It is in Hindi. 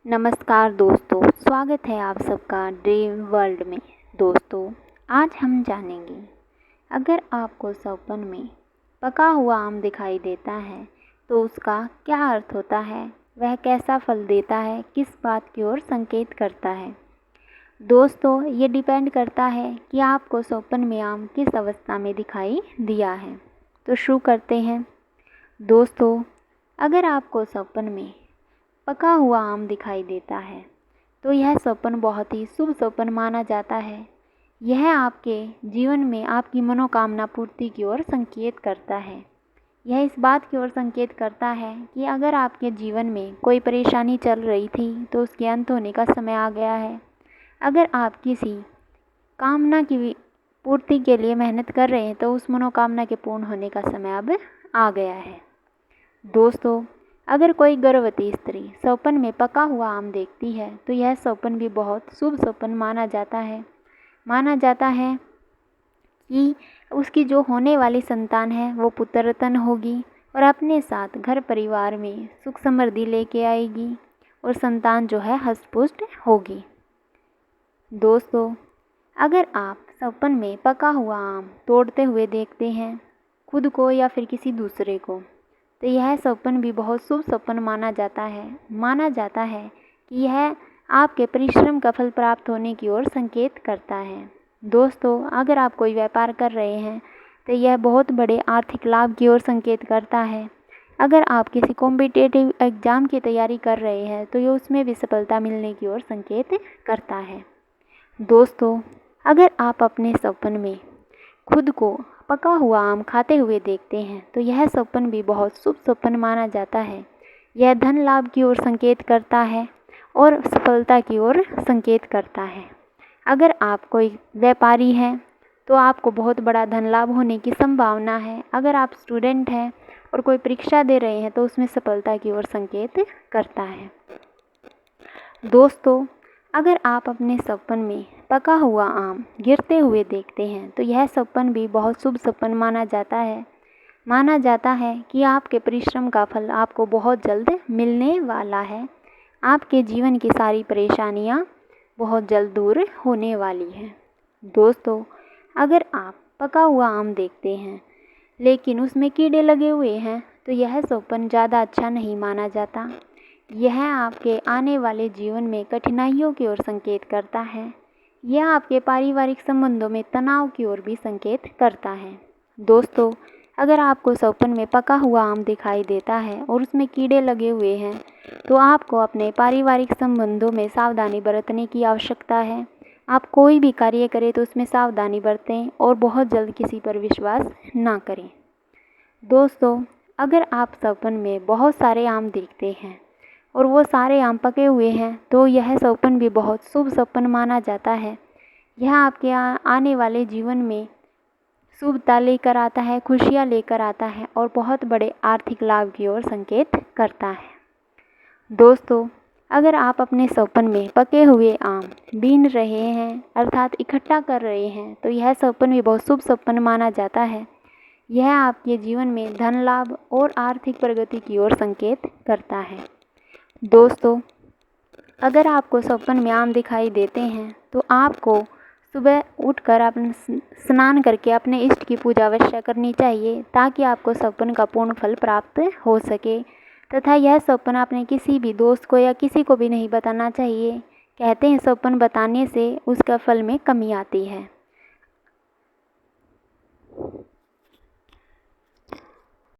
नमस्कार दोस्तों, स्वागत है आप सबका ड्रीम वर्ल्ड में। दोस्तों, आज हम जानेंगे, अगर आपको सपन में पका हुआ आम दिखाई देता है तो उसका क्या अर्थ होता है, वह कैसा फल देता है, किस बात की ओर संकेत करता है। दोस्तों, ये डिपेंड करता है कि आपको सपन में आम किस अवस्था में दिखाई दिया है। तो शुरू करते हैं। दोस्तों, अगर आपको सपन में पका हुआ आम दिखाई देता है तो यह सपन बहुत ही शुभ सपन माना जाता है। यह आपके जीवन में आपकी मनोकामना पूर्ति की ओर संकेत करता है। यह इस बात की ओर संकेत करता है कि अगर आपके जीवन में कोई परेशानी चल रही थी तो उसके अंत होने का समय आ गया है। अगर आप किसी कामना की पूर्ति के लिए मेहनत कर रहे हैं तो उस मनोकामना के पूर्ण होने का समय अब आ गया है। दोस्तों, अगर कोई गर्भवती स्त्री सपन में पका हुआ आम देखती है तो यह सपन भी बहुत शुभ सपन माना जाता है। माना जाता है कि उसकी जो होने वाली संतान है वो पुत्ररत्न होगी और अपने साथ घर परिवार में सुख समृद्धि लेके आएगी और संतान जो है हष्ट-पुष्ट होगी। दोस्तों, अगर आप सपन में पका हुआ आम तोड़ते हुए देखते हैं, खुद को या फिर किसी दूसरे को, तो यह सपन भी बहुत शुभ सपन माना जाता है। माना जाता है कि यह आपके परिश्रम का फल प्राप्त होने की ओर संकेत करता है। दोस्तों, अगर आप कोई व्यापार कर रहे हैं तो यह बहुत बड़े आर्थिक लाभ की ओर संकेत करता है। अगर आप किसी कॉम्पिटिटिव एग्ज़ाम की तैयारी कर रहे हैं तो ये उसमें भी सफलता मिलने की ओर संकेत करता है। दोस्तों, अगर आप अपने सपन में खुद को पका हुआ आम खाते हुए देखते हैं तो यह सपन भी बहुत शुभ सपन माना जाता है। यह धन लाभ की ओर संकेत करता है और सफलता की ओर संकेत करता है। अगर आप कोई व्यापारी हैं तो आपको बहुत बड़ा धन लाभ होने की संभावना है। अगर आप स्टूडेंट हैं और कोई परीक्षा दे रहे हैं तो उसमें सफलता की ओर संकेत करता है। दोस्तों, अगर आप अपने सपन में पका हुआ आम गिरते हुए देखते हैं तो यह सपन भी बहुत शुभ सपन माना जाता है। माना जाता है कि आपके परिश्रम का फल आपको बहुत जल्द मिलने वाला है। आपके जीवन की सारी परेशानियां बहुत जल्द दूर होने वाली हैं। दोस्तों, अगर आप पका हुआ आम देखते हैं लेकिन उसमें कीड़े लगे हुए हैं तो यह सपन ज़्यादा अच्छा नहीं माना जाता। यह आपके आने वाले जीवन में कठिनाइयों की ओर संकेत करता है। यह आपके पारिवारिक संबंधों में तनाव की ओर भी संकेत करता है। दोस्तों, अगर आपको सपन में पका हुआ आम दिखाई देता है और उसमें कीड़े लगे हुए हैं तो आपको अपने पारिवारिक संबंधों में सावधानी बरतने की आवश्यकता है। आप कोई भी कार्य करें तो उसमें सावधानी बरतें और बहुत जल्द किसी पर विश्वास ना करें। दोस्तों, अगर आप सपन में बहुत सारे आम देखते हैं और वो सारे आम पके हुए हैं तो यह सपन भी बहुत शुभ सपन माना जाता है। यह आपके आने वाले जीवन में शुभता लेकर आता है, खुशियाँ लेकर आता है और बहुत बड़े आर्थिक लाभ की ओर संकेत करता है। दोस्तों, अगर आप अपने सपन में पके हुए आम बीन रहे हैं अर्थात इकट्ठा कर रहे हैं तो यह सपन भी बहुत शुभ सपन माना जाता है। यह आपके जीवन में धन लाभ और आर्थिक प्रगति की ओर संकेत करता है। दोस्तों, अगर आपको सपन में आम दिखाई देते हैं तो आपको सुबह उठकर अपने स्नान करके अपने इष्ट की पूजा अवश्य करनी चाहिए ताकि आपको सपन का पूर्ण फल प्राप्त हो सके तथा यह सपन अपने किसी भी दोस्त को या किसी को भी नहीं बताना चाहिए। कहते हैं सपन बताने से उसका फल में कमी आती है।